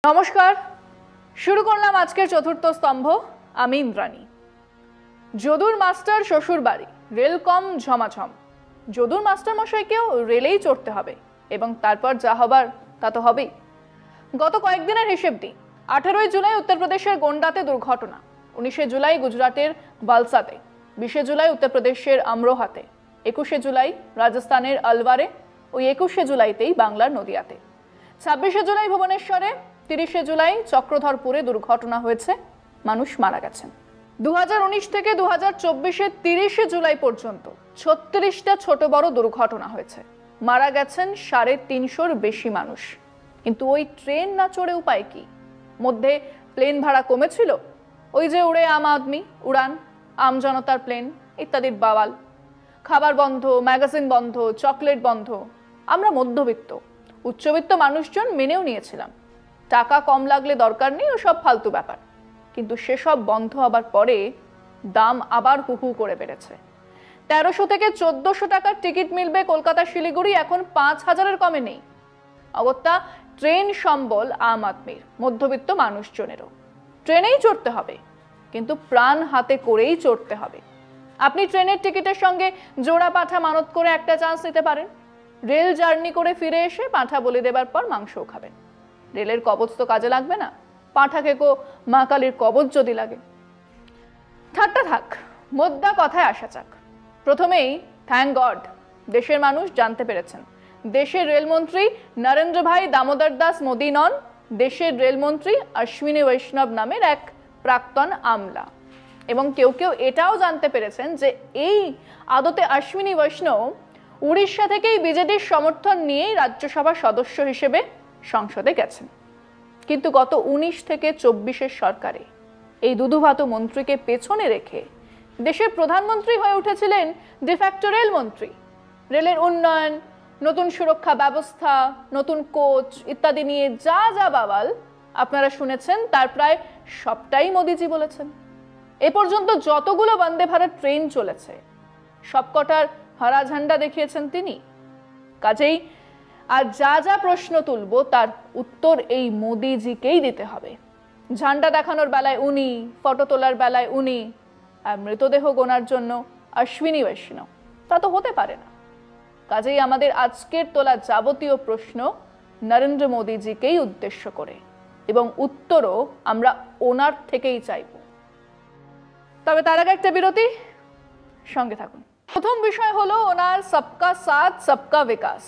নমস্কার, শুরু করলাম আজকের চতুর্থ স্তম্ভ। আমি ইন্দ্রাণী। যদুর মাস্টার শ্বশুর বাড়ি, রেল কম ঝমাঝম। যদুর মাস্টার মশাইকেও রেলেই চড়তে হবে এবং তারপর যা হবার তা তো হবেই। গত কয়েকদিনের হিসেব দিই। 18 জুলাই উত্তরপ্রদেশের গোন্ডাতে দুর্ঘটনা, 19 জুলাই গুজরাটের বালসাতে, 20 জুলাই উত্তরপ্রদেশের আমরোহাতে, 21 জুলাই রাজস্থানের আলওয়ারে, ওই 21 জুলাইতেই বাংলার নদিয়াতে, 26 জুলাই ভুবনেশ্বরে, 30 জুলাই চক্রধরপুরে দুর্ঘটনা হয়েছে, মানুষ মারা গেছেন। 2019 থেকে 2024 30 জুলাই পর্যন্ত 36টা ছোট বড় দুর্ঘটনা হয়েছে, মারা গেছেন 350-র বেশি মানুষ। কিন্তু ওই ট্রেন না চড়ে উপায় কি? মধ্যে প্লেন ভাড়া কমেছিল, ওই যে উড়ে আম আদমি, উড়ান, আম জনতার প্লেন ইত্যাদির বাওয়াল। খাবার বন্ধ, ম্যাগাজিন বন্ধ, চকলেট বন্ধ। আমরা মধ্যবিত্ত উচ্চবিত্ত মানুষজন মেনেও নিয়েছিলাম, টাকা কম লাগলে দরকার নেই, ওসব ফালতু ব্যাপার। কিন্তু সেসব বন্ধ হবার পরে দাম আবার হুহু করে বেড়েছে। 1300 থেকে 1400 টাকার টিকিট মিলবে কলকাতা শিলিগুড়ি, এখন 5000-এর কমে নেই। অগত্যা ট্রেন সম্বল আম আদমির, মধ্যবিত্ত মানুষজনেরও। ট্রেনেই চড়তে হবে, কিন্তু প্রাণ হাতে করেই চড়তে হবে। আপনি ট্রেনের টিকিটের সঙ্গে জোড়া পাঁঠা মানত করে একটা চান্স নিতে পারেন। রেল জার্নি করে ফিরে এসে পাঁঠা বলে দেবার পর মাংসও খাবেন। রেলের কবচ তো কাজে লাগবে না, পাঁঠা খেকো মা কালীর কবচ যদি লাগে। ঠাট্টা থাক, মোদ্দা কথায় আসা যাক। প্রথমেই থ্যাঙ্ক গড দেশের মানুষ জানতে পেরেছেন দেশের রেলমন্ত্রী নরেন্দ্র ভাই দামোদর দাস মোদী নন, দেশের রেলমন্ত্রী অশ্বিনী বৈষ্ণব নামের এক প্রাক্তন আমলা। এবং কেউ কেউ এটাও জানতে পেরেছেন যে এই আদতে অশ্বিনী বৈষ্ণব উড়িষ্যা থেকেই বিজেডির সমর্থন নিয়েই রাজ্যসভার সদস্য হিসেবে সংসদে গেছেন। কিন্তু গত 19 থেকে 24-এর সরকারে এই দুধুভাত মন্ত্রীকে পেছনে রেখে দেশের প্রধানমন্ত্রী হয়ে উঠেছিলেন ডিফ্যাক্টো রেলমন্ত্রী। রেলের উন্নয়ন, নতুন সুরক্ষা ব্যবস্থা, নতুন কোচ ইত্যাদি নিয়ে যা যা বাওয়াল আপনারা শুনেছেন তার প্রায় সবটাই মোদিজি বলেছেন। এ পর্যন্ত যতগুলো বন্দে ভারত ট্রেন চলেছে সবকটার হরা ঝান্ডা দেখিয়েছেন তিনি। কাজেই আর যা যা প্রশ্ন তুলব তার উত্তর এই মোদিজিকেই দিতে হবে। ঝান্ডা দেখানোর বেলায় উনি, ফটো তোলার বেলায় উনি, আর মৃতদেহ গোনার জন্য অশ্বিনী বৈষ্ণব, তা তো হতে পারে না। কাজেই আমাদের আজকের তোলা যাবতীয় প্রশ্ন নরেন্দ্র মোদিজিকেই উদ্দেশ্য করে, এবং উত্তরও আমরা ওনার থেকেই চাইব। তবে তার আগে একটা বিরতি, সঙ্গে থাকুন। প্রথম বিষয় হলো ওনার সবকা সাথ সবকা বিকাশ।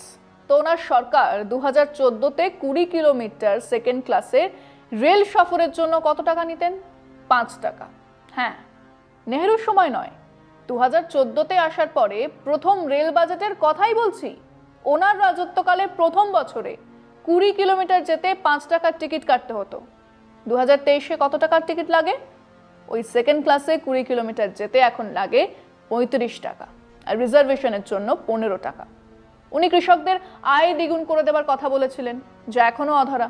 তো ওনার সরকার 2014-তে 20 কিলোমিটার সেকেন্ড ক্লাসে রেল সফরের জন্য কত টাকা নিতেন? 5 টাকা। হ্যাঁ, নেহেরুর সময় নয়, 2014-তে আসার পরে প্রথম রেল বাজেটের কথাই বলছি। ওনার রাজত্বকালে প্রথম বছরে 20 কিলোমিটার যেতে 5 টাকার টিকিট কাটতে হতো। 2023-এ কত টাকার টিকিট লাগে? ওই সেকেন্ড ক্লাসে 20 কিলোমিটার যেতে এখন লাগে 35 টাকা, আর রিজার্ভেশনের জন্য 15 টাকা। উনি কৃষকদের আয় দ্বিগুণ করে দেবার কথা বলেছিলেন, যা এখনো অধরা।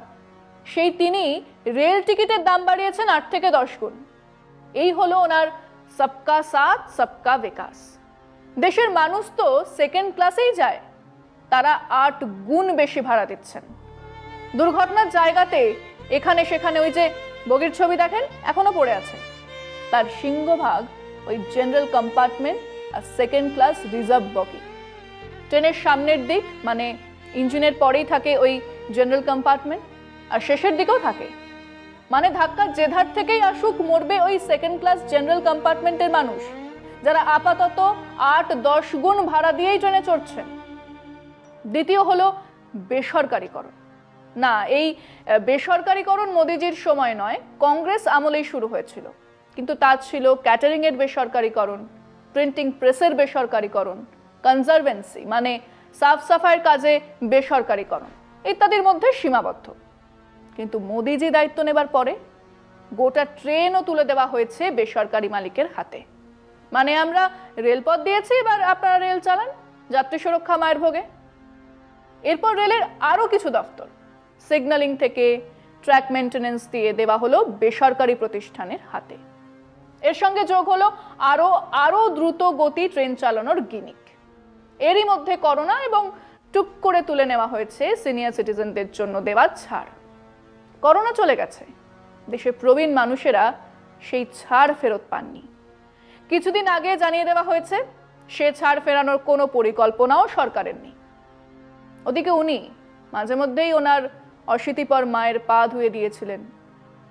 সেই তিনি রেল টিকিটের দাম বাড়িয়েছেন 8 থেকে 10 গুণ। এই হলো ওনার সবকা সাথ সবকা বিকাশ। দেশের মানুষ তো সেকেন্ড ক্লাসেই যায়, তারা 8 গুণ বেশি ভাড়া দিচ্ছেন। দুর্ঘটনার জায়গাতে এখানে সেখানে ওই যে বগির ছবি দেখেন এখনো পড়ে আছে, তার সিংহভাগ ওই জেনারেল কম্পার্টমেন্ট আর সেকেন্ড ক্লাস রিজার্ভ বগি। ট্রেনের সামনের দিক মানে ইঞ্জিনের পরেই থাকে ওই জেনারেল কম্পার্টমেন্ট, আর শেষের দিকেও থাকে, মানে ধাক্কা যে ধার থেকেই আসুক মরবে ওই সেকেন্ড ক্লাস জেনারেল কম্পার্টমেন্টের মানুষ, যারা আপাতত 8-10 গুণ ভাড়া দিয়েই ট্রেনে চড়ছেন। দ্বিতীয় হলো বেসরকারীকরণ। না, এই বেসরকারীকরণ মোদিজির সময় নয়, কংগ্রেস আমলেই শুরু হয়েছিল। কিন্তু তা ছিল ক্যাটারিং এর বেসরকারীকরণ, প্রিন্টিং প্রেসের বেসরকারীকরণ, কনজারভেন্সি মানে সাফ সাফাইয়ের কাজে বেসরকারীকরণ ইত্যাদির মধ্যে সীমাবদ্ধ। কিন্তু মোদিজি দায়িত্ব নেবার পরে গোটা ট্রেনও তুলে দেওয়া হয়েছে বেসরকারি মালিকের হাতে। মানে আমরা রেলপথ দিয়েছি, এবার আপনারা রেল চালান, যাত্রী সুরক্ষা মায়ের ভোগে। এরপর রেলের আরও কিছু দপ্তর, সিগন্যালিং থেকে ট্র্যাক মেইনটেনেন্স দিয়ে দেওয়া হলো বেসরকারি প্রতিষ্ঠানের হাতে। এর সঙ্গে যোগ হলো আরো দ্রুত গতি ট্রেন চালানোর গিমিক। এরই মধ্যে করোনা এবং টুক করে তুলে নেওয়া হয়েছে সিনিয়র সিটিজেনদের জন্য দেওয়া ছাড়। করোনা চলে গেছে, দেশের প্রবীণ মানুষেরা সেই ছাড় ফেরত পাননি। কিছুদিন আগে জানিয়ে দেওয়া হয়েছে সে ছাড় ফেরানোর কোনো পরিকল্পনাও সরকারের নেই। ওদিকে উনি মাঝে মধ্যেই ওনার অশীতিপর মায়ের পা ধুয়ে দিয়েছিলেন,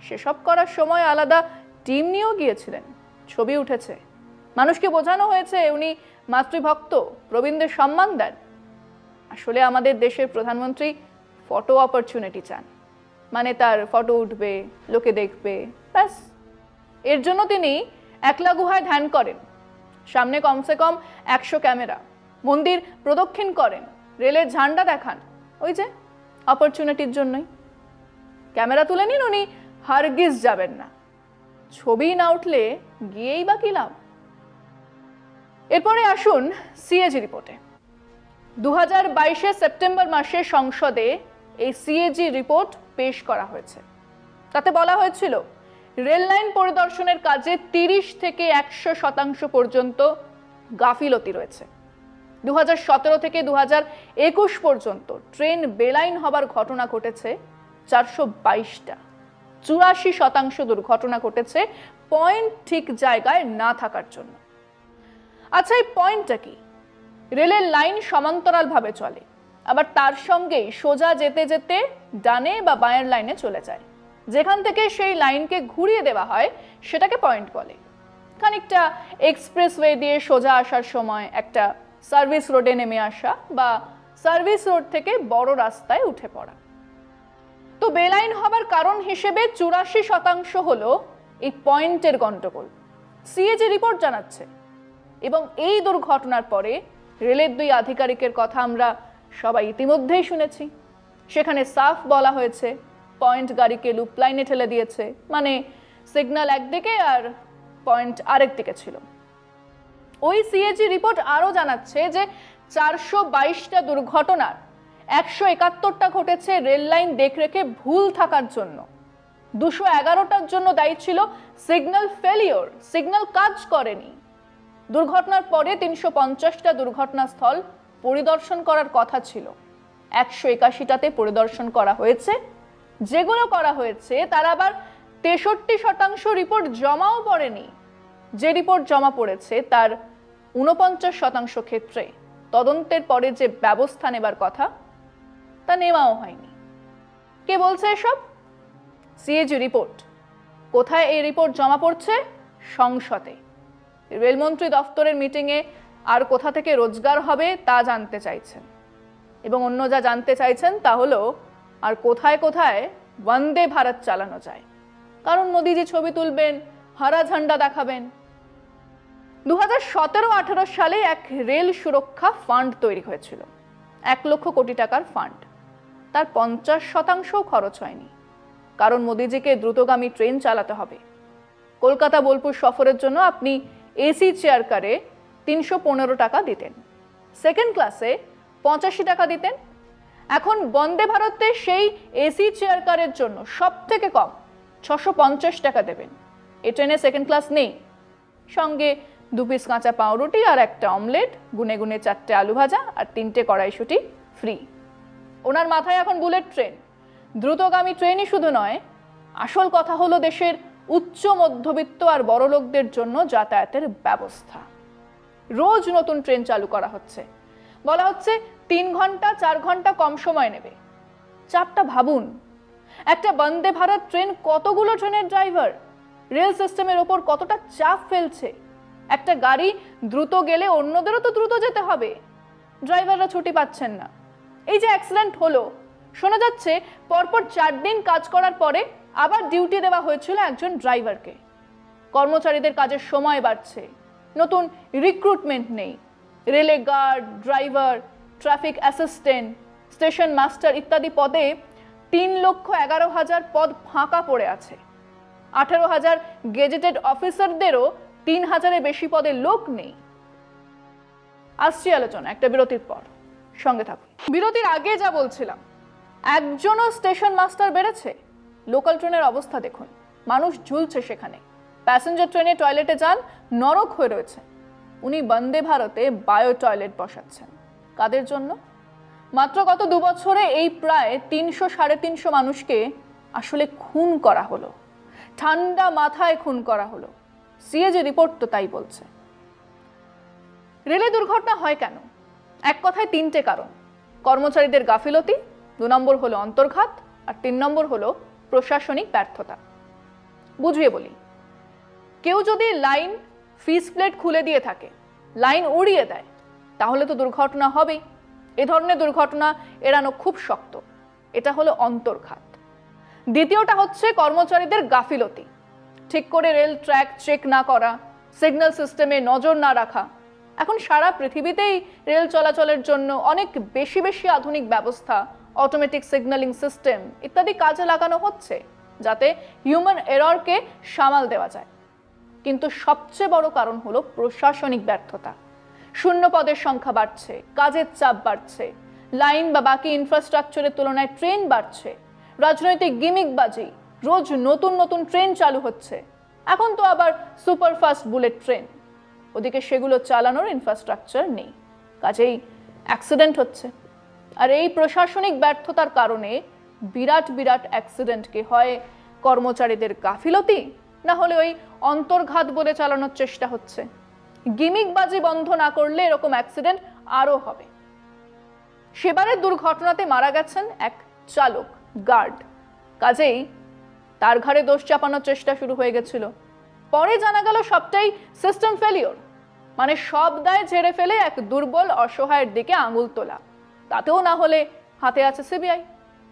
সেসব করার সময় আলাদা টিম নিয়েও গিয়েছিলেন। ছবি উঠেছে, মানুষকে বোঝানো হয়েছে উনি মাতৃভক্ত, প্রবীণদের সম্মান দেন। আসলে আমাদের দেশের প্রধানমন্ত্রী ফটো অপরচুনিটি চান, মানে তার ফটো উঠবে, লোকে দেখবে, ব্যাস। এর জন্য তিনি একলা গুহায় ধ্যান করেন, সামনে কমসে কম 100 ক্যামেরা, মন্দির প্রদক্ষিণ করেন, রেলের ঝান্ডা দেখান, ওই যে অপরচুনিটির জন্যই। ক্যামেরা তুলে নিন, উনি হারগিজ যাবেন না। ছবি না উঠলে গিয়েই বা কি লাভ। এরপরে আসুন সিএজি রিপোর্টে। 2022 সেপ্টেম্বর মাসে সংসদে এই সিএজি রিপোর্ট পেশ করা হয়েছে। তাতে বলা হয়েছিল রেল লাইন পরিদর্শনের কাজে 30 থেকে 100% পর্যন্ত গাফিলতি রয়েছে। 2017 থেকে 2021 পর্যন্ত ট্রেন বেলাইন হবার ঘটনা ঘটেছে 422টা। 84% দুর্ঘটনা ঘটেছে পয়েন্ট ঠিক জায়গায় না থাকার জন্য। আচ্ছা, এই পয়েন্টটা কি? রেলের লাইন সমান্তরালভাবে চলে, আবার তার সঙ্গেই সোজা যেতে যেতে ডানে বা বাঁয়ের লাইনে চলে যায়। যেখান থেকে সেই লাইনকে ঘুরিয়ে দেওয়া হয় সেটাকে পয়েন্ট বলে। খানিকটা এক্সপ্রেসওয়ে দিয়ে সোজা আসার সময় একটা সার্ভিস রোডে নেমে আসা বা সার্ভিস রোড থেকে বড় রাস্তায় উঠে পড়া। তো বেলাইন হবার কারণ হিসেবে 84% হলো এই পয়েন্টের গন্ডগোল, সিএজি রিপোর্ট জানাচ্ছে। এবং এই দুর্ঘটনার পরে রেলের 2 আধিকারিকের কথা আমরা সবাই ইতিমধ্যেই শুনেছি। সেখানে সাফ বলা হয়েছে পয়েন্ট গাড়িকে লুপ লাইনে ঠেলে দিয়েছে, মানে সিগন্যাল একদিকে আর পয়েন্ট আরেক দিকে ছিল। ওই সিএজি রিপোর্ট আরও জানাচ্ছে যে 422টা দুর্ঘটনার 171টা ঘটেছে রেল লাইন দেখরেখে ভুল থাকার জন্য। 211টার জন্য দায়ী ছিল সিগন্যাল ফেলিওর, সিগন্যাল কাজ করেনি। দুর্ঘটনার পরে 350টা দুর্ঘটনাস্থল পরিদর্শন করার কথা ছিল, 181টাতে পরিদর্শন করা হয়েছে। যেগুলো করা হয়েছে তার আবার 63% রিপোর্ট জমাও পড়েনি। যে রিপোর্ট জমা পড়েছে তার 49% ক্ষেত্রে তদন্তের পরে যে ব্যবস্থা নেবার কথা তা নেওয়াও হয়নি। কে বলছে এসব? CAG report. কোথায় এই রিপোর্ট জমা পড়ছে? সংসদে। রেলমন্ত্রী দফতরের মিটিংয়ে আর কোথা থেকে রোজগার হবে তা জানতে চাইছেন। এবং অন্য যা জানতে চাইছেন তা হলো আর কোথায় কোথায় বন্দে ভারত চালানো যায়, কারণ মোদিজি ছবি তুলবেন, হারা ঝান্ডা দেখাবেন। 2017-18 সালে এক রেল সুরক্ষা ফান্ড তৈরি হয়েছিল, 1 লক্ষ কোটি টাকার ফান্ড। তার 50% খরচ হয়নি, কারণ মোদিজিকে দ্রুতগামী ট্রেন চালাতে হবে। কলকাতা বোলপুর সফরের জন্য আপনি এসি চেয়ার কারে 315 টাকা দিতেন, সেকেন্ড ক্লাসে 85 টাকা দিতেন। এখন বন্দে ভারতে সেই এসি চেয়ার কারের জন্য সব থেকে কম 650 টাকা দেবেন। এই ট্রেনে সেকেন্ড ক্লাস নেই, সঙ্গে 2 পিস কাঁচা পাউরুটি আর একটা অমলেট, গুনে গুনে 4টে আলু ভাজা আর 3টে কড়াইশুঁটি ফ্রি। ওনার মাথায় এখন বুলেট ট্রেন। দ্রুতগামী ট্রেনই শুধু নয়, আসল কথা হলো দেশের উচ্চ মধ্যবিত্ত আর বড় লোকদের জন্য যাতায়াতের ব্যবস্থা। রোজ নতুন ট্রেন চালু করা হচ্ছে, বলা হচ্ছে 3 ঘন্টা 4 ঘন্টা কম সময় নেবে। চাপটা ভাবুন, একটা বন্দে ভারত ট্রেন কতগুলো ট্রেনের ড্রাইভার, রেল সিস্টেমের ওপর কতটা চাপ ফেলছে। একটা গাড়ি দ্রুত গেলে অন্যদেরও তো দ্রুত যেতে হবে, ড্রাইভাররা ছুটি পাচ্ছেন না। এই যে অ্যাক্সিডেন্ট হলো, শোনা যাচ্ছে পরপর 4 দিন কাজ করার পরে আবার ডিউটি দেওয়া হয়েছিল একজন ড্রাইভারকে। কর্মচারীদের কাজের সময় বাড়ছে, নতুন রিক্রুটমেন্ট নেই। রেলে guard, driver, traffic assistant, station master ইত্যাদি পদে 3,11,000 পদ ফাঁকা পড়ে আছে। 18,000 গেজেটেড অফিসারদেরও 3,000-এর বেশি পদে লোক নেই। আসছি আলোচনা একটা বিরতির পর, সঙ্গে থাকুন। বিরতির আগে যা বলছিলাম, একজনও স্টেশন মাস্টার বেড়েছে। লোকাল ট্রেনের অবস্থা দেখুন, মানুষ ঝুলছে সেখানে। প্যাসেঞ্জার ট্রেনে টয়লেটে যান, নরক হয়ে রয়েছে। উনি বন্দে ভারতে বায়ো টয়লেট বসাচ্ছেন। কাদের জন্য? মাত্র গত 2 বছরে এই প্রায় 300-350 মানুষকে আসলে খুন করা হলো, ঠান্ডা মাথায় খুন করা হলো। সিএজি রিপোর্ট তো তাই বলছে। রেলে দুর্ঘটনা হয় কেন? এক কথায় তিনটে কারণ: কর্মচারীদের গাফিলতি, 2 নম্বর হলো অন্তর্ঘাত, আর 3 নম্বর হলো প্রশাসনিক ব্যর্থতা। বুঝিয়ে বলি, কেউ যদি লাইন ফিস প্লেট খুলে দিয়ে থাকে, লাইন উড়িয়ে দেয়, তাহলে তো দুর্ঘটনা হবেই। এ ধরনের দুর্ঘটনা এড়ানো খুব শক্ত। এটা হলো অন্তর্ঘাত। দ্বিতীয়টা হচ্ছে কর্মচারীদের গাফিলতি, ঠিক করে রেল ট্র্যাক চেক না করা, সিগন্যাল সিস্টেমে নজর না রাখা। এখন সারা পৃথিবীতেই রেল চলাচলের জন্য অনেক বেশি বেশি আধুনিক ব্যবস্থা, অটোমেটিক সিগন্যালিং সিস্টেম ইত্যাদি কাজে লাগানো হচ্ছে, যাতে হিউম্যান এররকে সামাল দেওয়া যায়। কিন্তু সবচেয়ে বড় কারণ হলো প্রশাসনিক ব্যর্থতা। শূন্য পদের সংখ্যা বাড়ছে, কাজের চাপ বাড়ছে, লাইন বা বাকি ইনফ্রাস্ট্রাকচারের তুলনায় ট্রেন বাড়ছে, রাজনৈতিক গিমিকবাজি, রোজ নতুন নতুন ট্রেন চালু হচ্ছে। এখন তো আবার সুপারফাস্ট বুলেট ট্রেন, ওদিকে সেগুলো চালানোর ইনফ্রাস্ট্রাকচার নেই, কাজেই অ্যাক্সিডেন্ট হচ্ছে। আর এই প্রশাসনিক ব্যর্থতার কারণে বিরাট বিরাট অ্যাক্সিডেন্টকে হয় কর্মচারীদের গাফিলতি, না হলে ওই অন্তর্ঘাত বলে চালানোর চেষ্টা হচ্ছে। গিমিকবাজি বন্ধ না করলে এরকম অ্যাক্সিডেন্ট আরও হবে। সেবারের দুর্ঘটনাতে মারা গেছেন এক চালক, গার্ড। কাজেই তার ঘাড়ে দোষ চাপানোর চেষ্টা শুরু হয়ে গেছিল। পরে জানা গেল সবটাই সিস্টেম ফেলিওর, মানে সব দায় ঝেড়ে ফেলে এক দুর্বল অসহায়ের দিকে আঙুল তোলা। তাতেও না হলে হাতে আছে সিবিআই,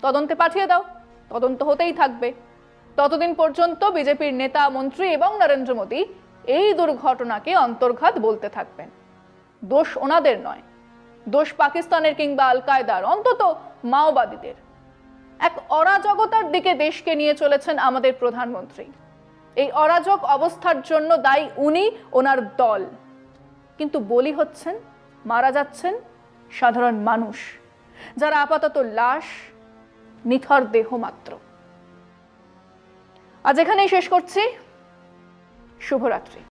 তদন্তে পাঠিয়ে দাও, তদন্ত হতেই থাকবে। ততদিন পর্যন্ত বিজেপির নেতা, মন্ত্রী এবং নরেন্দ্র মোদী এই দুর্ঘটনাকে অন্তর্ঘাত বলতে থাকবেন। দোষ ওনাদের নয়, দোষ পাকিস্তানের কিংবা আল কায়দার, অন্তত মাওবাদীদের। এক অরাজকতার দিকে দেশকে নিয়ে চলেছেন আমাদের প্রধানমন্ত্রী। এই অরাজক অবস্থার জন্য দায়ী উনি, ওনার দল। কিন্তু বলি হচ্ছেন, মারা যাচ্ছেন সাধারণ মানুষ, যারা আপাতত লাশ, নিথর দেহ মাত্র। আজ এখানেই শেষ করছি। শুভরাত্রি।